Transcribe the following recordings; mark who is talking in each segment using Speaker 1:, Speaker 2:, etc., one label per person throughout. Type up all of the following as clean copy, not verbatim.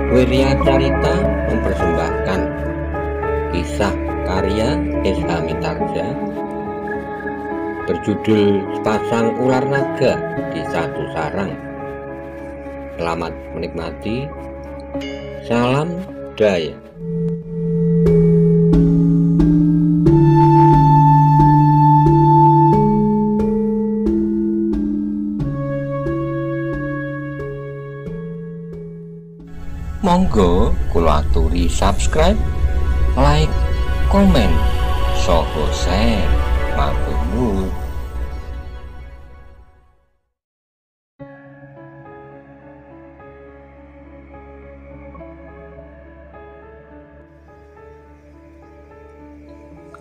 Speaker 1: Wirya Carita mempersembahkan kisah karya S.H. Mitarsya berjudul Sepasang Ular Naga di Satu Sarang. Selamat menikmati. Salam Daya. Monggo kula aturi subscribe, like, komen, saha share. Matur nuwun.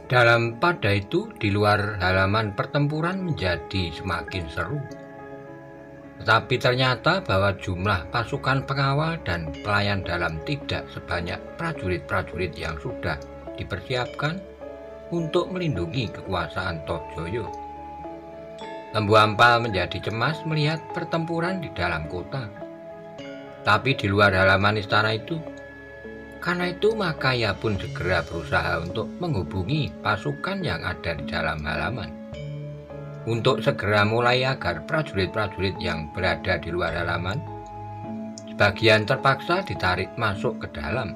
Speaker 1: Dalam pada itu, di luar halaman pertempuran menjadi semakin seru. Tetapi ternyata bahwa jumlah pasukan pengawal dan pelayan dalam tidak sebanyak prajurit-prajurit yang sudah dipersiapkan untuk melindungi kekuasaan Tohjoyo. Lembu Ampal menjadi cemas melihat pertempuran di dalam kota. Tapi di luar halaman istana itu, karena itu maka ia pun segera berusaha untuk menghubungi pasukan yang ada di dalam halaman, untuk segera mulai agar prajurit-prajurit yang berada di luar halaman sebagian terpaksa ditarik masuk ke dalam.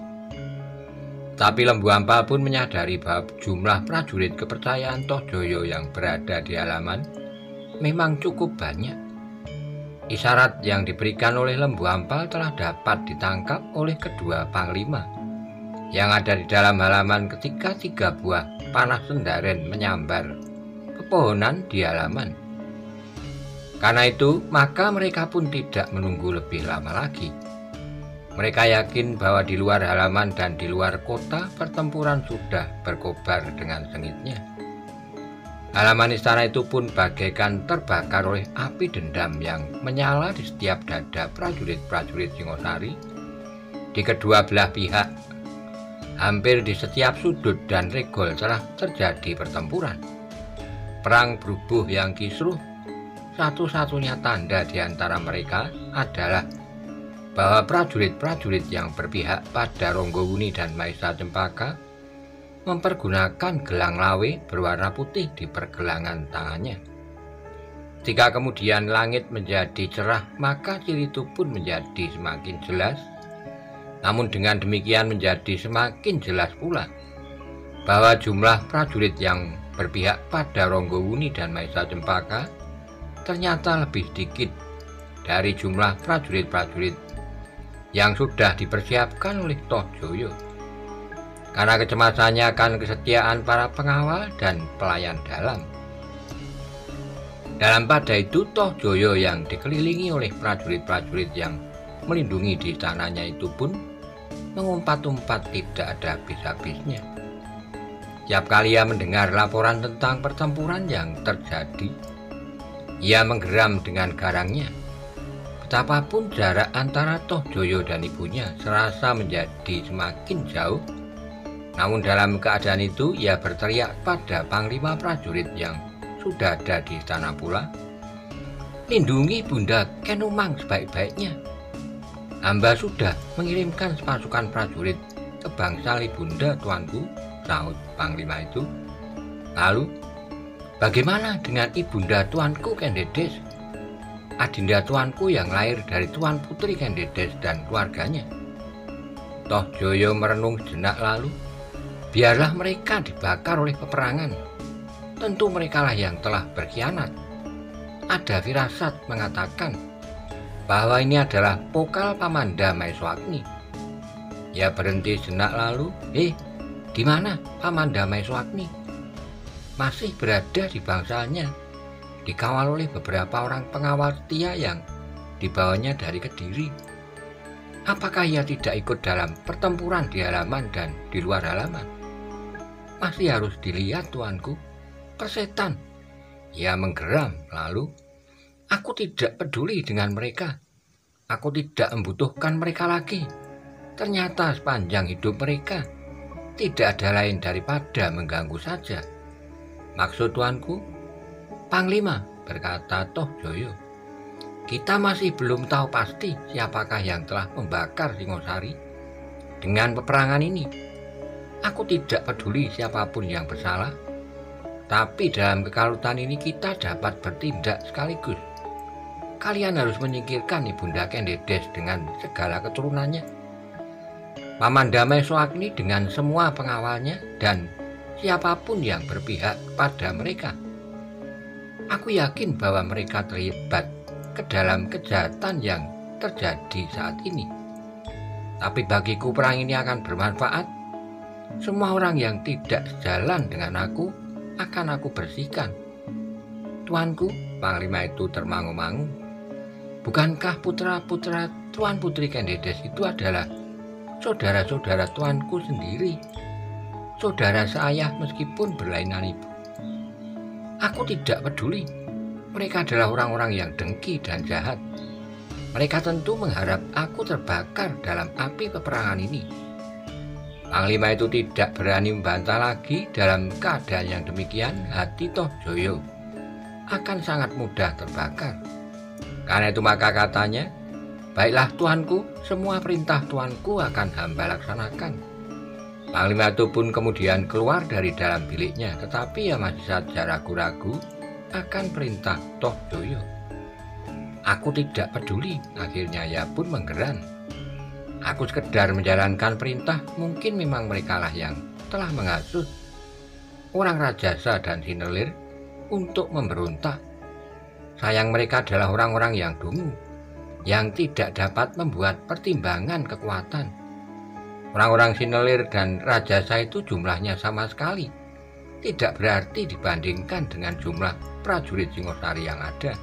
Speaker 1: Tapi Lembu Ampal pun menyadari bahwa jumlah prajurit kepercayaan Tohjoyo yang berada di halaman memang cukup banyak. Isyarat yang diberikan oleh Lembu Ampal telah dapat ditangkap oleh kedua panglima yang ada di dalam halaman ketika 3 buah panah sendaren menyambar pepohonan di halaman. Karena itu, maka mereka pun tidak menunggu lebih lama lagi. Mereka yakin bahwa di luar halaman dan di luar kota pertempuran sudah berkobar dengan sengitnya. Halaman istana itu pun bagaikan terbakar oleh api dendam yang menyala di setiap dada prajurit-prajurit Singosari di kedua belah pihak. Hampir di setiap sudut dan regol telah terjadi pertempuran. Perang berubuh yang kisruh. Satu-satunya tanda di antara mereka adalah bahwa prajurit-prajurit yang berpihak pada Ronggowuni dan Maesa Cempaka mempergunakan gelang lawe berwarna putih di pergelangan tangannya. Jika kemudian langit menjadi cerah, maka ciri itu pun menjadi semakin jelas. Namun dengan demikian menjadi semakin jelas pula bahwa jumlah prajurit yang berpihak pada Ronggowuni dan Maesa Cempaka ternyata lebih sedikit dari jumlah prajurit-prajurit yang sudah dipersiapkan oleh Tohjoyo. Karena kecemasannya akan kesetiaan para pengawal dan pelayan dalam. Dalam pada itu, Tohjoyo yang dikelilingi oleh prajurit-prajurit yang melindungi di istananya itu pun mengumpat-umpat tidak ada habis-habisnya. Tiap kali ia mendengar laporan tentang pertempuran yang terjadi, ia menggeram dengan garangnya. Betapapun jarak antara Tohjoyo dan ibunya serasa menjadi semakin jauh, namun dalam keadaan itu ia berteriak pada panglima prajurit yang sudah ada di istana pula, "Lindungi Bunda Kenumang sebaik-baiknya. Hamba sudah mengirimkan pasukan prajurit ke bangsal Ibunda Tuanku," sahut panglima itu. "Lalu, bagaimana dengan Ibunda Tuanku Kendedes, adinda Tuanku yang lahir dari Tuan Putri Kendedes dan keluarganya?" Tohjoyo merenung sejenak lalu, "Biarlah mereka dibakar oleh peperangan. Tentu merekalah yang telah berkhianat. Ada firasat mengatakan bahwa ini adalah pokal Pamanda Maeswagni." Ia berhenti sejenak lalu, di mana Pamanda Maeswagni?" "Masih berada di bangsalnya, dikawal oleh beberapa orang pengawal setia yang dibawanya dari Kediri." "Apakah ia tidak ikut dalam pertempuran di halaman dan di luar halaman?" "Masih harus dilihat, Tuanku. Persetan." Ia menggeram lalu, "Aku tidak peduli dengan mereka. Aku tidak membutuhkan mereka lagi. Ternyata sepanjang hidup mereka tidak ada lain daripada mengganggu saja." "Maksud Tuanku?" "Panglima," berkata Tohjoyo, Kita masih belum tahu pasti siapakah yang telah membakar Singosari. Dengan peperangan ini, aku tidak peduli siapapun yang bersalah, tapi dalam kekalutan ini kita dapat bertindak sekaligus. Kalian harus menyingkirkan Ibunda Kendedes dengan segala keturunannya, Paman Damai Soagni dengan semua pengawalnya, dan siapapun yang berpihak pada mereka. Aku yakin bahwa mereka terlibat ke dalam kejahatan yang terjadi saat ini. Tapi bagiku perang ini akan bermanfaat. Semua orang yang tidak sejalan dengan aku akan aku bersihkan. Tuanku, Panglima itu termangu-mangu. Bukankah putra-putra Tuan Putri Kendedes itu adalah saudara-saudara tuanku sendiri, saudara seayah meskipun berlainan ibu? Aku tidak peduli. Mereka adalah orang-orang yang dengki dan jahat. Mereka tentu mengharap aku terbakar dalam api peperangan ini. Panglima itu tidak berani membantah lagi. Dalam keadaan yang demikian, hati Tohjoyo akan sangat mudah terbakar. Karena itu maka katanya, "Baiklah tuanku, semua perintah tuanku akan hamba laksanakan." Panglima itu pun kemudian keluar dari dalam biliknya, tetapi ia masih saja ragu-ragu akan perintah Tohjoyo. "Aku tidak peduli," akhirnya ia pun menggeran. "Aku sekedar menjalankan perintah. Mungkin memang merekalah yang telah mengasuh orang Rajasa dan Sinelir untuk memberontak. Sayang mereka adalah orang-orang yang dungu, yang tidak dapat membuat pertimbangan kekuatan. Orang-orang Sinelir dan Rajasa itu jumlahnya sama sekali tidak berarti dibandingkan dengan jumlah prajurit Singosari yang ada."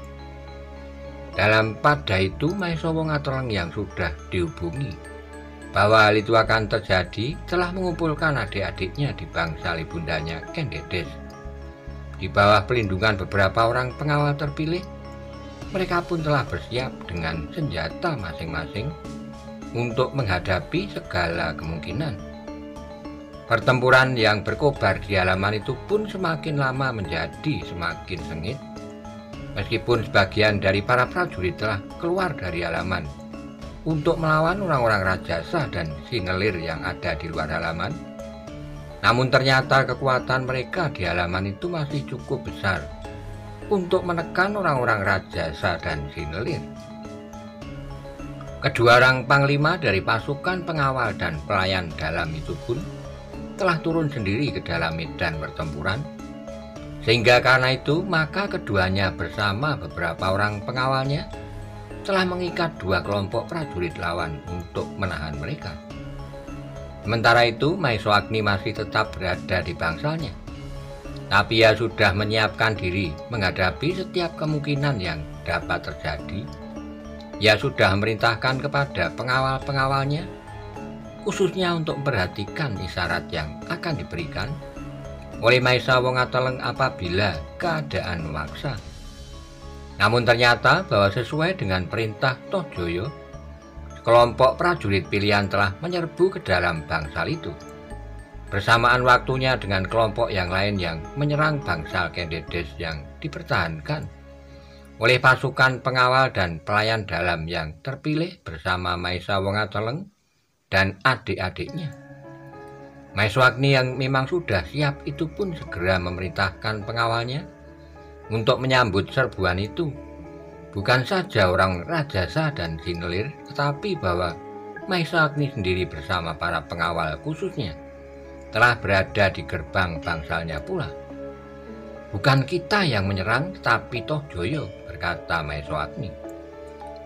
Speaker 1: Dalam pada itu Maesa Wongateleng yang sudah dihubungi bahwa hal itu akan terjadi telah mengumpulkan adik-adiknya di bangsal ibundanya Kendedes. Di bawah pelindungan beberapa orang pengawal terpilih, mereka pun telah bersiap dengan senjata masing-masing untuk menghadapi segala kemungkinan. Pertempuran yang berkobar di halaman itu pun semakin lama menjadi semakin sengit. Meskipun sebagian dari para prajurit telah keluar dari halaman untuk melawan orang-orang Rajasa dan Sinelir yang ada di luar halaman, namun ternyata kekuatan mereka di halaman itu masih cukup besar untuk menekan orang-orang Rajasa dan Sinelir. Kedua orang panglima dari pasukan pengawal dan pelayan dalam itu pun telah turun sendiri ke dalam medan pertempuran. Sehingga karena itu maka keduanya bersama beberapa orang pengawalnya telah mengikat dua kelompok prajurit lawan untuk menahan mereka. Sementara itu Maesa Agni masih tetap berada di bangsalnya, tapi ia sudah menyiapkan diri menghadapi setiap kemungkinan yang dapat terjadi. Ia sudah memerintahkan kepada pengawal-pengawalnya khususnya untuk memperhatikan isyarat yang akan diberikan oleh Maesa Wongateleng apabila keadaan memaksa. Namun ternyata bahwa sesuai dengan perintah Tohjoyo, kelompok prajurit pilihan telah menyerbu ke dalam bangsal itu. Bersamaan waktunya dengan kelompok yang lain yang menyerang bangsal Kendedes yang dipertahankan oleh pasukan pengawal dan pelayan dalam yang terpilih bersama Maesa Wongateleng dan adik-adiknya. Maesa Agni yang memang sudah siap itu pun segera memerintahkan pengawalnya untuk menyambut serbuan itu. Bukan saja orang Rajasa dan Sinelir, tetapi bahwa Maesa Agni sendiri bersama para pengawal khususnya telah berada di gerbang bangsalnya pula. "Bukan kita yang menyerang, tetapi Tohjoyo," berkata Maesa Agni.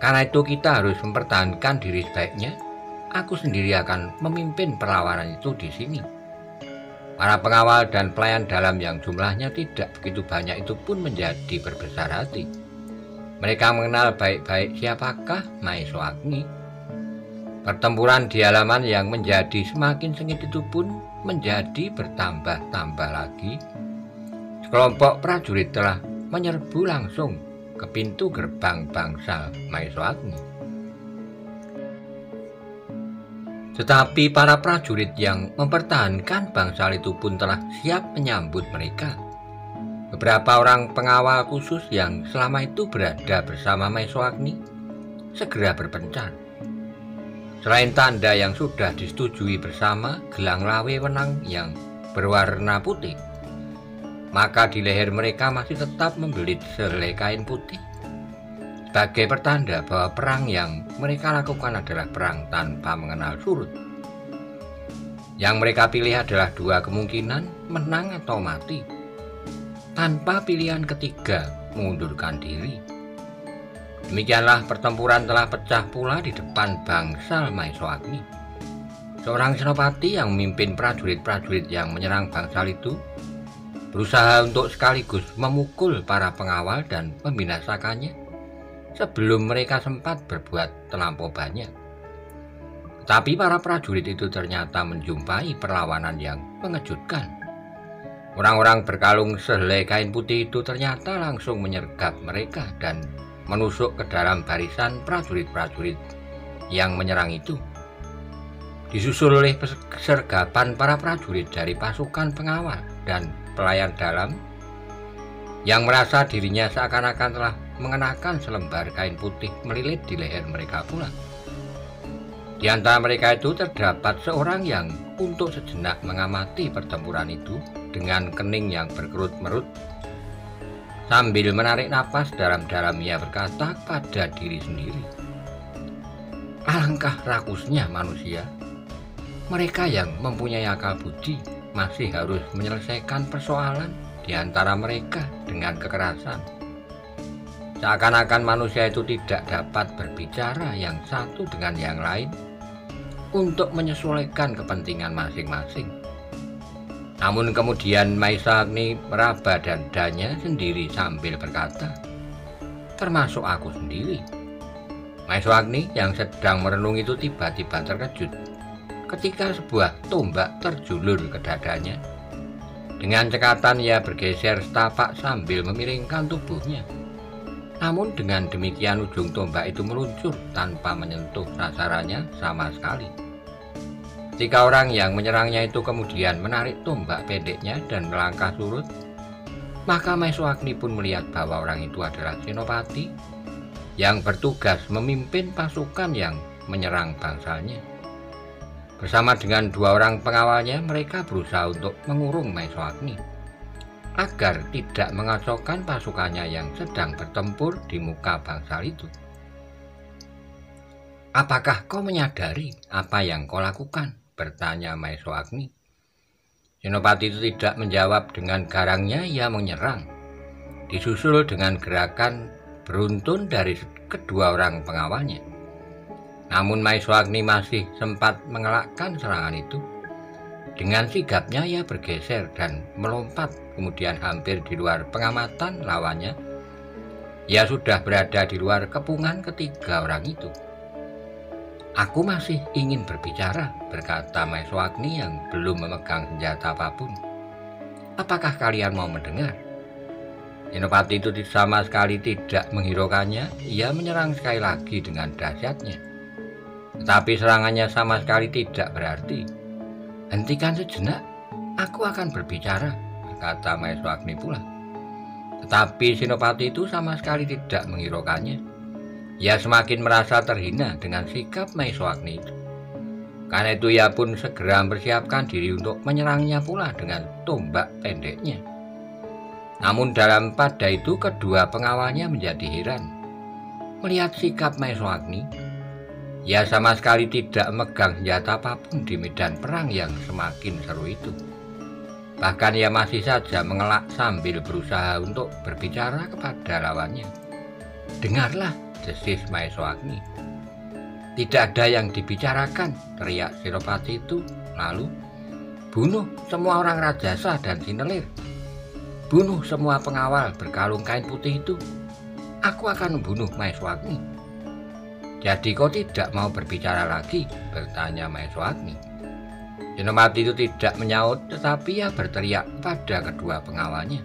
Speaker 1: "Karena itu kita harus mempertahankan diri sebaiknya. Aku sendiri akan memimpin perlawanan itu di sini." Para pengawal dan pelayan dalam yang jumlahnya tidak begitu banyak itu pun menjadi berbesar hati. Mereka mengenal baik-baik siapakah Maesa Agni. Pertempuran di halaman yang menjadi semakin sengit itu pun menjadi bertambah-tambah lagi. Sekelompok prajurit telah menyerbu langsung ke pintu gerbang bangsal Maesa Agni. Tetapi para prajurit yang mempertahankan bangsal itu pun telah siap menyambut mereka. Beberapa orang pengawal khusus yang selama itu berada bersama Maeswagni segera berpencar. Selain tanda yang sudah disetujui bersama, gelang lawe wenang yang berwarna putih, maka di leher mereka masih tetap membelit sehelai kain putih sebagai pertanda bahwa perang yang mereka lakukan adalah perang tanpa mengenal surut. Yang mereka pilih adalah dua kemungkinan, menang atau mati, tanpa pilihan ketiga, mengundurkan diri. Demikianlah pertempuran telah pecah pula di depan bangsal Maeswagni. Seorang senopati yang memimpin prajurit-prajurit yang menyerang bangsal itu berusaha untuk sekaligus memukul para pengawal dan membinasakannya sebelum mereka sempat berbuat terlampau banyak. Tetapi para prajurit itu ternyata menjumpai perlawanan yang mengejutkan. Orang-orang berkalung sehelai kain putih itu ternyata langsung menyergap mereka dan menusuk ke dalam barisan prajurit-prajurit yang menyerang itu. Disusul oleh sergapan para prajurit dari pasukan pengawal dan pelayan dalam yang merasa dirinya seakan-akan telah mengenakan selembar kain putih melilit di leher mereka pula. Di antara mereka itu terdapat seorang yang untuk sejenak mengamati pertempuran itu dengan kening yang berkerut-merut. Sambil menarik napas dalam-dalam ia berkata pada diri sendiri, "Alangkah rakusnya manusia. Mereka yang mempunyai akal budi masih harus menyelesaikan persoalan di antara mereka dengan kekerasan. Seakan-akan manusia itu tidak dapat berbicara yang satu dengan yang lain untuk menyesuaikan kepentingan masing-masing." Namun kemudian Maeswagni meraba dadanya sendiri sambil berkata, "Termasuk aku sendiri." Maeswagni yang sedang merenung itu tiba-tiba terkejut ketika sebuah tombak terjulur ke dadanya. Dengan cekatan ia bergeser setapak sambil memiringkan tubuhnya. Namun dengan demikian ujung tombak itu meluncur tanpa menyentuh sasarannya sama sekali. Ketika orang yang menyerangnya itu kemudian menarik tombak pendeknya dan melangkah surut, maka Maeswagni pun melihat bahwa orang itu adalah senopati yang bertugas memimpin pasukan yang menyerang bangsalnya. Bersama dengan dua orang pengawalnya, mereka berusaha untuk mengurung Maeswagni agar tidak mengacaukan pasukannya yang sedang bertempur di muka bangsal itu. "Apakah kau menyadari apa yang kau lakukan?" bertanya Maeswagni. Senopati itu tidak menjawab. Dengan garangnya ia menyerang, disusul dengan gerakan beruntun dari kedua orang pengawalnya. Namun Maeswagni masih sempat mengelakkan serangan itu. Dengan sigapnya ia bergeser dan melompat, kemudian hampir di luar pengamatan lawannya. Ia sudah berada di luar kepungan ketiga orang itu. "Aku masih ingin berbicara," berkata Maeswagni yang belum memegang senjata apapun. "Apakah kalian mau mendengar?" Senopati itu sama sekali tidak menghiraukannya. Ia menyerang sekali lagi dengan dahsyatnya. Tetapi serangannya sama sekali tidak berarti. "Hentikan sejenak, aku akan berbicara," berkata Maeswagni pula. Tetapi senopati itu sama sekali tidak menghiraukannya. Ia semakin merasa terhina dengan sikap Maeswagni itu. Karena itu ia pun segera mempersiapkan diri untuk menyerangnya pula dengan tombak pendeknya. Namun dalam pada itu kedua pengawalnya menjadi heran melihat sikap Maeswagni. Ia sama sekali tidak memegang senjata apapun di medan perang yang semakin seru itu. Bahkan ia masih saja mengelak sambil berusaha untuk berbicara kepada lawannya. "Dengarlah," desis Maeswagni. "Tidak ada yang dibicarakan," teriak senopati itu. Lalu, "Bunuh semua orang Rajasa dan Sinelir. Bunuh semua pengawal berkalung kain putih itu. Aku akan membunuh Maeswagni." "Jadi kau tidak mau berbicara lagi?" bertanya Maeswagni. Senopati itu tidak menyaut, tetapi ia berteriak pada kedua pengawalnya,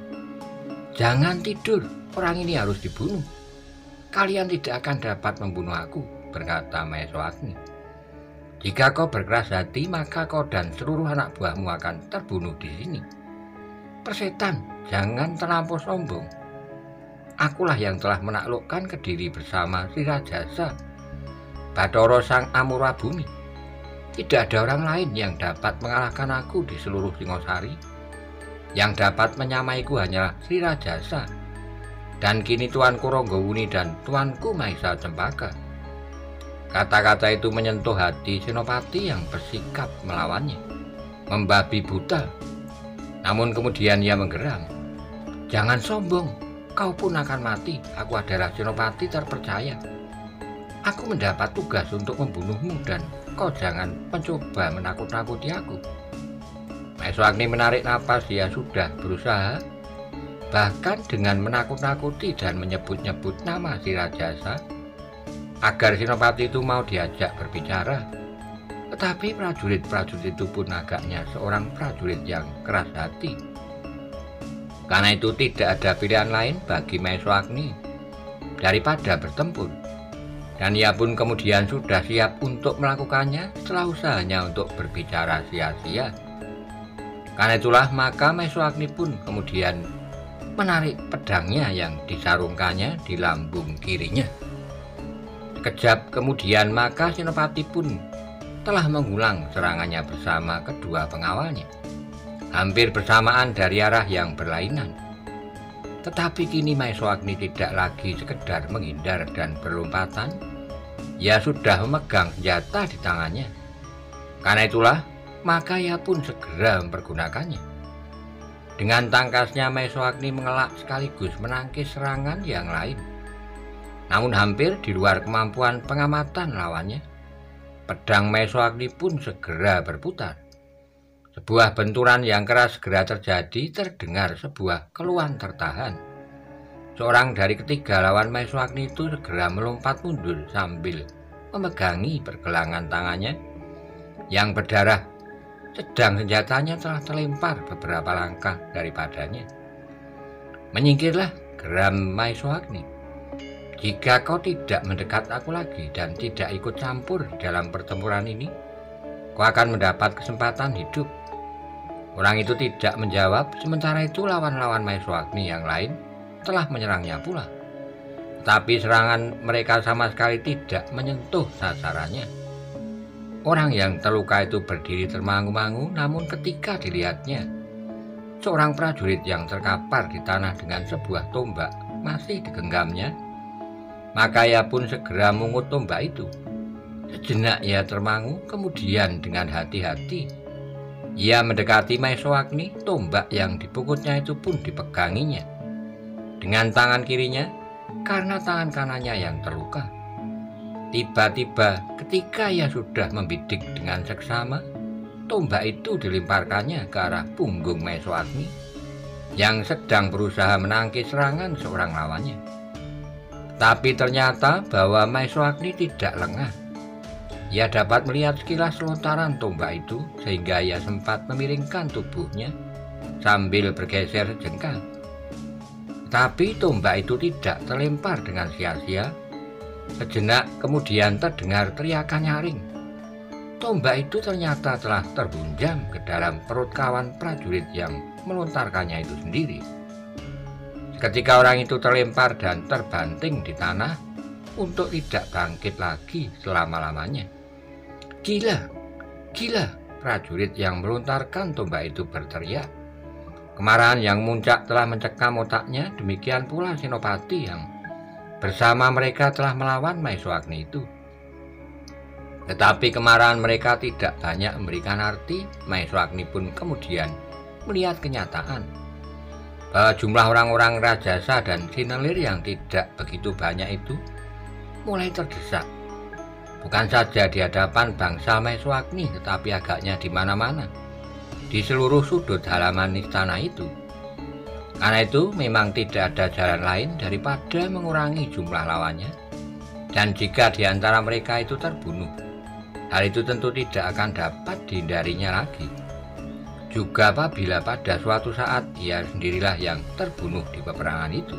Speaker 1: "Jangan tidur, orang ini harus dibunuh. Kalian tidak akan dapat membunuh aku," berkata Maeswagni. "Jika kau berkeras hati, maka kau dan seluruh anak buahmu akan terbunuh di sini." Persetan, jangan terlampau sombong. Akulah yang telah menaklukkan Kediri bersama Sri Rajasa, Bathara Sang Amura Bumi. Tidak ada orang lain yang dapat mengalahkan aku di seluruh Singosari. Yang dapat menyamaiku hanyalah Sri Rajasa, dan kini Tuanku Ranggawuni dan Tuanku Mahesa Cempaka. Kata-kata itu menyentuh hati Senopati yang bersikap melawannya, membabi buta. Namun kemudian ia menggeram. Jangan sombong, kau pun akan mati. Aku adalah Senopati terpercaya. Aku mendapat tugas untuk membunuhmu dan kau jangan mencoba menakut-nakuti aku. Mahesa Agni menarik napas. Dia sudah berusaha, bahkan dengan menakut-nakuti dan menyebut-nyebut nama Sri Rajasa, agar Senopati itu mau diajak berbicara. Tetapi prajurit-prajurit itu pun agaknya seorang prajurit yang keras hati. Karena itu tidak ada pilihan lain bagi Mahesa Agni daripada bertempur. Dan ia pun kemudian sudah siap untuk melakukannya setelah usahanya untuk berbicara sia-sia. Karena itulah maka Mahesa Agni pun kemudian menarik pedangnya yang disarungkannya di lambung kirinya. Sekejap kemudian maka Senopati pun telah mengulang serangannya bersama kedua pengawalnya, hampir bersamaan dari arah yang berlainan. Tetapi kini Mahesa Agni tidak lagi sekedar menghindar dan berlompatan. Ia sudah memegang senjata di tangannya. Karena itulah maka ia pun segera mempergunakannya. Dengan tangkasnya Mahesa Agni mengelak sekaligus menangkis serangan yang lain. Namun hampir di luar kemampuan pengamatan lawannya, pedang Mahesa Agni pun segera berputar. Sebuah benturan yang keras segera terjadi. Terdengar sebuah keluhan tertahan. Seorang dari ketiga lawan Mahesa Agni itu segera melompat mundur sambil memegangi pergelangan tangannya yang berdarah, sedang senjatanya telah terlempar beberapa langkah daripadanya. Menyingkirlah, geram Mahesa Agni. Jika kau tidak mendekat aku lagi dan tidak ikut campur dalam pertempuran ini, kau akan mendapat kesempatan hidup. Orang itu tidak menjawab, sementara itu lawan-lawan Mahesa Agni yang lain telah menyerangnya pula. Tetapi serangan mereka sama sekali tidak menyentuh sasarannya. Orang yang terluka itu berdiri termangu-mangu, namun ketika dilihatnya seorang prajurit yang terkapar di tanah dengan sebuah tombak masih digenggamnya, maka ia pun segera mengut tombak itu. Sejenak ia termangu, kemudian dengan hati-hati ia mendekati Mahesa Agni. Tombak yang dipukutnya itu pun dipeganginya dengan tangan kirinya karena tangan kanannya yang terluka. Tiba-tiba ketika ia sudah membidik dengan seksama, tombak itu dilemparkannya ke arah punggung Mahesa Agni yang sedang berusaha menangkis serangan seorang lawannya. Tapi ternyata bahwa Mahesa Agni tidak lengah. Ia dapat melihat sekilas lontaran tombak itu sehingga ia sempat memiringkan tubuhnya sambil bergeser sejengkal. Tapi tombak itu tidak terlempar dengan sia-sia. Sejenak kemudian terdengar teriakan nyaring. Tombak itu ternyata telah terbunjam ke dalam perut kawan prajurit yang melontarkannya itu sendiri. Ketika orang itu terlempar dan terbanting di tanah untuk tidak bangkit lagi selama-lamanya. Gila, gila, prajurit yang melontarkan tombak itu berteriak. Kemarahan yang muncak telah mencekam otaknya, demikian pula Senopati yang bersama mereka telah melawan Mahesa Agni itu. Tetapi kemarahan mereka tidak banyak memberikan arti. Mahesa Agni pun kemudian melihat kenyataan bahwa jumlah orang-orang Rajasa dan Sinelir yang tidak begitu banyak itu mulai terdesak. Bukan saja di hadapan bangsa Mahesa Agni, tetapi agaknya di mana-mana, di seluruh sudut halaman istana itu. Karena itu memang tidak ada jalan lain daripada mengurangi jumlah lawannya. Dan jika di antara mereka itu terbunuh, hal itu tentu tidak akan dapat dihindarinya lagi. Juga apabila pada suatu saat ia sendirilah yang terbunuh di peperangan itu.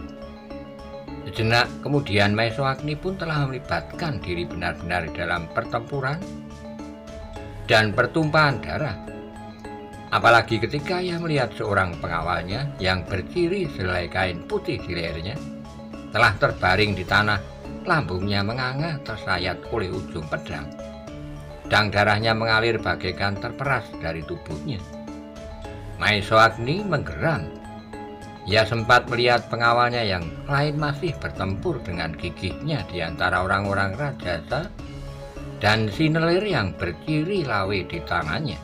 Speaker 1: Sejenak kemudian Mahesa Agni pun telah melibatkan diri benar-benar dalam pertempuran dan pertumpahan darah. Apalagi ketika ia melihat seorang pengawalnya yang berciri selai kain putih di lehernya telah terbaring di tanah, lambungnya menganga tersayat oleh ujung pedang, dan darahnya mengalir bagaikan terperas dari tubuhnya. Maeswagni menggeram. Ia sempat melihat pengawalnya yang lain masih bertempur dengan gigihnya di antara orang-orang rajasa dan sinelir yang berciri lawe di tangannya.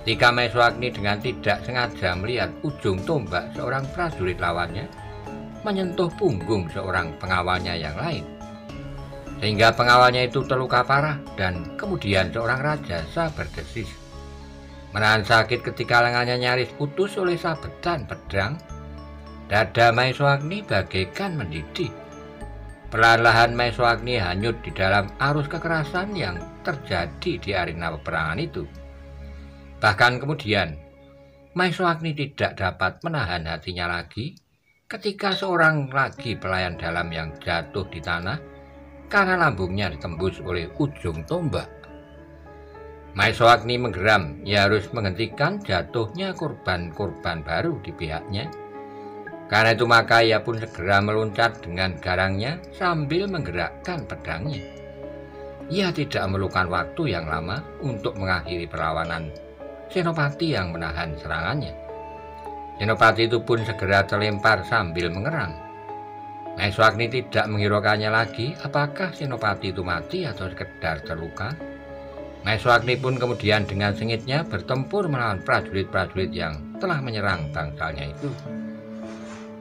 Speaker 1: Ketika Maeswagni dengan tidak sengaja melihat ujung tombak seorang prajurit lawannya menyentuh punggung seorang pengawalnya yang lain, sehingga pengawalnya itu terluka parah, dan kemudian seorang rajasa berdesis. Menahan sakit ketika lengannya nyaris putus oleh sabetan pedang, dada Maeswagni bagaikan mendidih. Perlahan-lahan Maeswagni hanyut di dalam arus kekerasan yang terjadi di arena peperangan itu. Bahkan kemudian, Maeswagni tidak dapat menahan hatinya lagi ketika seorang lagi pelayan dalam yang jatuh di tanah karena lambungnya ditembus oleh ujung tombak. Maeswagni menggeram. Ia harus menghentikan jatuhnya korban-korban baru di pihaknya. Karena itu maka ia pun segera meloncat dengan garangnya sambil menggerakkan pedangnya. Ia tidak memerlukan waktu yang lama untuk mengakhiri perlawanan Senopati yang menahan serangannya. Senopati itu pun segera terlempar sambil mengerang. Maeswagni tidak menghiraukannya lagi apakah Senopati itu mati atau sekedar terluka. Maeswagni pun kemudian dengan sengitnya bertempur melawan prajurit-prajurit yang telah menyerang bangsalnya itu.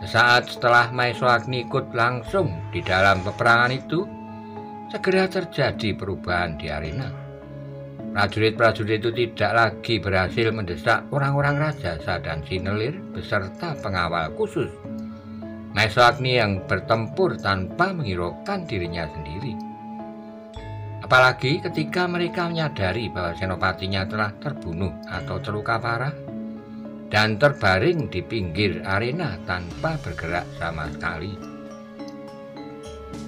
Speaker 1: Sesaat setelah Maeswagni ikut langsung di dalam peperangan itu, segera terjadi perubahan di arena. Prajurit-prajurit itu tidak lagi berhasil mendesak orang-orang rajasa dan sinelir beserta pengawal khusus Maeswagni yang bertempur tanpa menghiraukan dirinya sendiri. Apalagi ketika mereka menyadari bahwa senopatinya telah terbunuh atau terluka parah dan terbaring di pinggir arena tanpa bergerak sama sekali.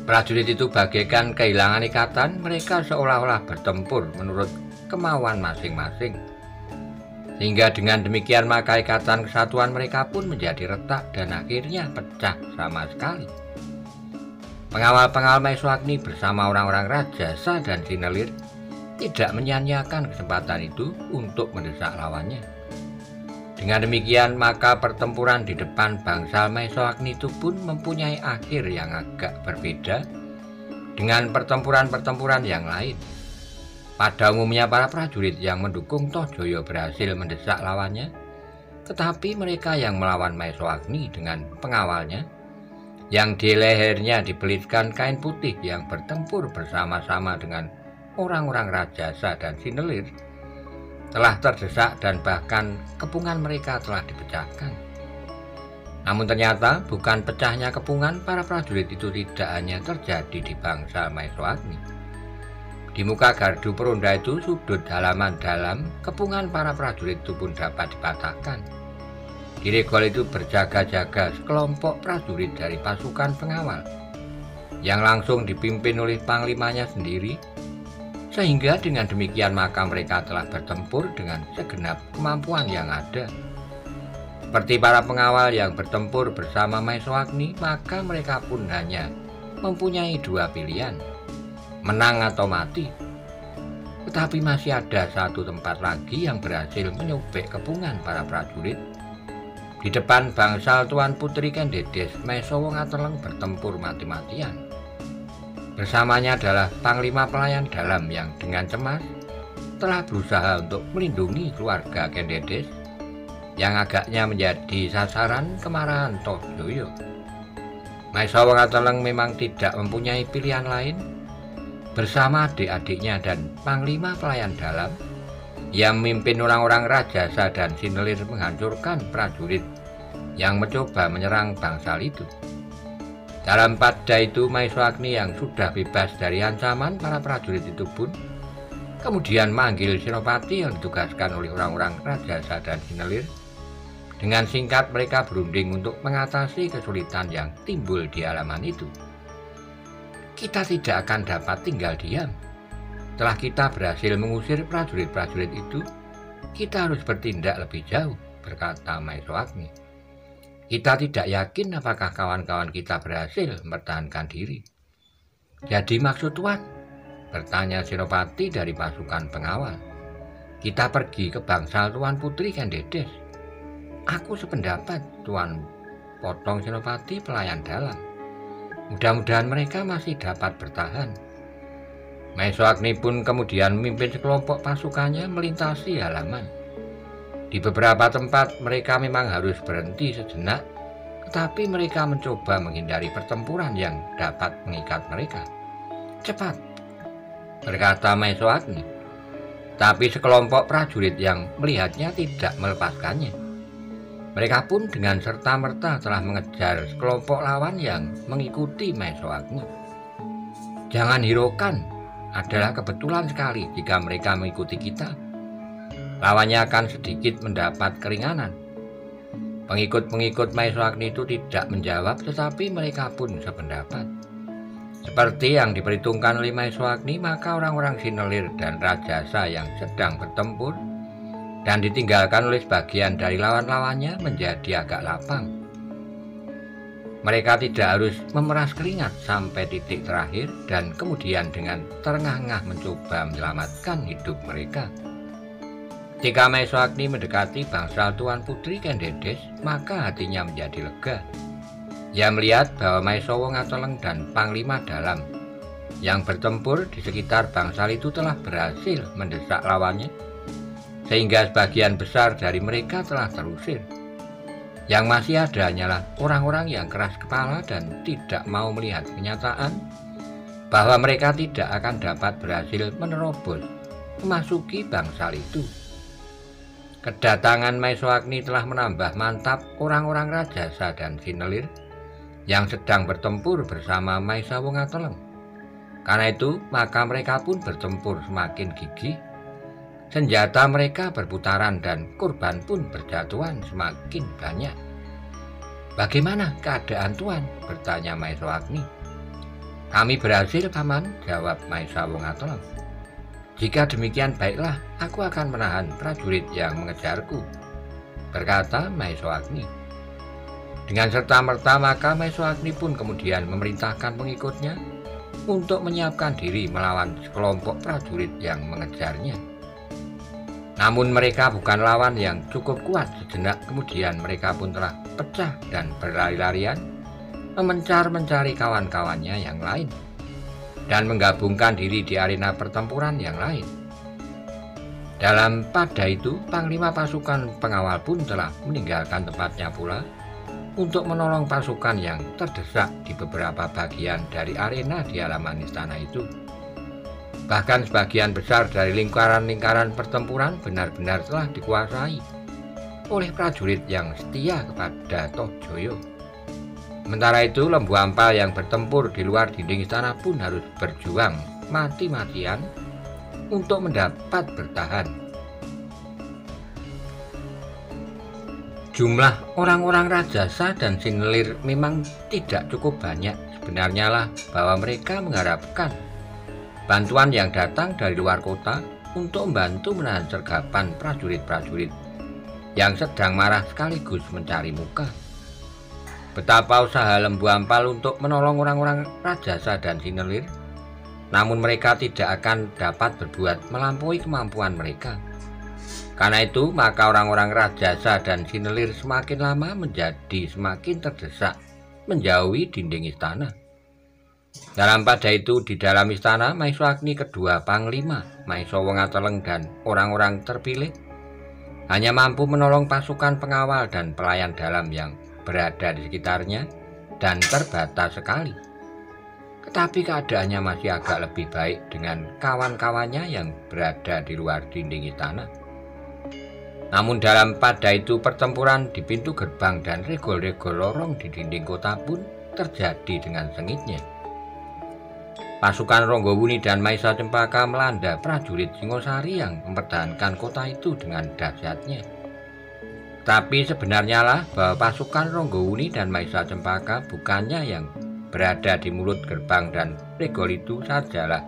Speaker 1: Prajurit itu bagaikan kehilangan ikatan, mereka seolah-olah bertempur menurut kemauan masing-masing. Sehingga dengan demikian maka ikatan kesatuan mereka pun menjadi retak dan akhirnya pecah sama sekali. Pengawal-pengawal Maeswagni bersama orang-orang rajasa dan sinelir tidak menyia-nyiakan kesempatan itu untuk mendesak lawannya. Dengan demikian maka pertempuran di depan bangsal Maeswagni itu pun mempunyai akhir yang agak berbeda dengan pertempuran-pertempuran yang lain. Pada umumnya para prajurit yang mendukung Tohjoyo berhasil mendesak lawannya, tetapi mereka yang melawan Maeswagni dengan pengawalnya, yang di lehernya dibelitkan kain putih yang bertempur bersama-sama dengan orang-orang rajasa dan sinelir, telah terdesak dan bahkan kepungan mereka telah dipecahkan. Namun ternyata bukan pecahnya kepungan para prajurit itu tidak hanya terjadi di bangsa Maeswagni. Di muka gardu peronda itu, sudut halaman dalam kepungan para prajurit itu pun dapat dipatahkan. Di regol itu berjaga-jaga sekelompok prajurit dari pasukan pengawal yang langsung dipimpin oleh panglimanya sendiri, sehingga dengan demikian maka mereka telah bertempur dengan segenap kemampuan yang ada. Seperti para pengawal yang bertempur bersama Maeswagni, maka mereka pun hanya mempunyai dua pilihan, menang atau mati. Tetapi masih ada satu tempat lagi yang berhasil menyobek kepungan para prajurit. Di depan bangsal Tuan Putri Kendedes, Maesawa Ngateleng bertempur mati-matian. Bersamanya adalah Panglima Pelayan Dalam yang dengan cemas telah berusaha untuk melindungi keluarga Kendedes yang agaknya menjadi sasaran kemarahan Tohjoyo. Maesawa Ngateleng memang tidak mempunyai pilihan lain. Bersama adik-adiknya dan Panglima Pelayan Dalam yang memimpin orang-orang rajasa dan sinelir menghancurkan prajurit yang mencoba menyerang bangsal itu. Dalam pada itu Maeswagni yang sudah bebas dari ancaman para prajurit itu pun kemudian manggil senopati yang ditugaskan oleh orang-orang rajasa dan sinelir. Dengan singkat mereka berunding untuk mengatasi kesulitan yang timbul di halaman itu. Kita tidak akan dapat tinggal diam. Setelah kita berhasil mengusir prajurit-prajurit itu, Kita harus bertindak lebih jauh, berkata Maeswagni. Kita tidak yakin apakah kawan-kawan kita berhasil mempertahankan diri. Jadi maksud Tuan? Bertanya Senopati dari pasukan pengawal. Kita pergi ke bangsal Tuan Putri Kendedes. Aku sependapat, Tuan, potong Senopati pelayan dalam. Mudah-mudahan mereka masih dapat bertahan. Maeswagni pun kemudian memimpin sekelompok pasukannya melintasi halaman. Di beberapa tempat mereka memang harus berhenti sejenak, tetapi mereka mencoba menghindari pertempuran yang dapat mengikat mereka. Cepat, berkata Maeswagni. Tapi sekelompok prajurit yang melihatnya tidak melepaskannya. Mereka pun dengan serta-merta telah mengejar sekelompok lawan yang mengikuti Maeswagni. Jangan hiraukan, adalah kebetulan sekali jika mereka mengikuti kita. Lawannya akan sedikit mendapat keringanan. Pengikut-pengikut Maeswagni itu tidak menjawab, tetapi mereka pun sependapat. Seperti yang diperhitungkan oleh Maeswagni, maka orang-orang Sinelir dan Rajasa yang sedang bertempur dan ditinggalkan oleh sebagian dari lawan-lawannya menjadi agak lapang. Mereka tidak harus memeras keringat sampai titik terakhir dan kemudian dengan terengah-engah mencoba menyelamatkan hidup mereka. Jika Maeswagni mendekati bangsal Tuan Putri Kendedes, maka hatinya menjadi lega. Ia melihat bahwa Maesawa Ngateleng dan Panglima Dalam yang bertempur di sekitar bangsal itu telah berhasil mendesak lawannya, sehingga sebagian besar dari mereka telah terusir. Yang masih ada hanyalah orang-orang yang keras kepala dan tidak mau melihat kenyataan bahwa mereka tidak akan dapat berhasil menerobos memasuki bangsal itu. Kedatangan Maeswagni telah menambah mantap orang-orang Rajasa dan Sinelir yang sedang bertempur bersama Maesawa Ngateleng. Karena itu, maka mereka pun bertempur semakin gigih. Senjata mereka berputaran dan korban pun berjatuhan semakin banyak. Bagaimana keadaan Tuan? Bertanya Maeswagni. Kami berhasil, Paman, jawab Maesawa Ngateleng. Jika demikian baiklah, aku akan menahan prajurit yang mengejarku, berkata Maeswagni. Dengan serta-merta maka Maeswagni pun kemudian memerintahkan pengikutnya untuk menyiapkan diri melawan sekelompok prajurit yang mengejarnya. Namun mereka bukan lawan yang cukup kuat. Sejenak kemudian mereka pun telah pecah dan berlari-larian mencari kawan-kawannya yang lain dan menggabungkan diri di arena pertempuran yang lain. Dalam pada itu, Panglima pasukan pengawal pun telah meninggalkan tempatnya pula untuk menolong pasukan yang terdesak di beberapa bagian dari arena di halaman istana itu. Bahkan sebagian besar dari lingkaran-lingkaran pertempuran benar-benar telah dikuasai oleh prajurit yang setia kepada Tohjoyo. Sementara itu, Lembu Ampal yang bertempur di luar dinding istana pun harus berjuang mati-matian untuk mendapat bertahan. Jumlah orang-orang Rajasa dan Sinelir memang tidak cukup banyak. Sebenarnya lah bahwa mereka mengharapkan bantuan yang datang dari luar kota untuk membantu menahan sergapan prajurit-prajurit yang sedang marah sekaligus mencari muka. Betapa usaha Lembu Ampal untuk menolong orang-orang Rajasa dan Sinelir, namun mereka tidak akan dapat berbuat melampaui kemampuan mereka. Karena itu, maka orang-orang Rajasa dan Sinelir semakin lama menjadi semakin terdesak menjauhi dinding istana. Dalam pada itu, di dalam istana, Maeswagni kedua Panglima, Maesawa Ngateleng dan orang-orang terpilih hanya mampu menolong pasukan pengawal dan pelayan dalam yang berada di sekitarnya dan terbatas sekali. Tetapi keadaannya masih agak lebih baik dengan kawan-kawannya yang berada di luar dinding istana. Namun dalam pada itu pertempuran di pintu gerbang dan regol-regol lorong di dinding kota pun terjadi dengan sengitnya. Pasukan Ronggowuni dan Maisa Cempaka melanda prajurit Singosari yang mempertahankan kota itu dengan dahsyatnya. Tapi sebenarnya lah bahwa pasukan Ronggowuni dan Maisa Cempaka bukannya yang berada di mulut gerbang dan regol itu sajalah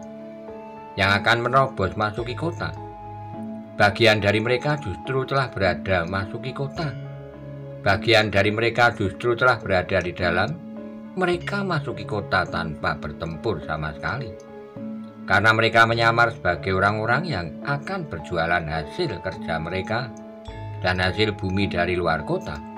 Speaker 1: yang akan menerobos masuki kota. Bagian dari mereka justru telah berada masuki kota. Bagian dari mereka justru telah berada di dalam. Mereka masuki kota tanpa bertempur sama sekali. Karena mereka menyamar sebagai orang-orang yang akan berjualan hasil kerja mereka dan hasil bumi dari luar kota.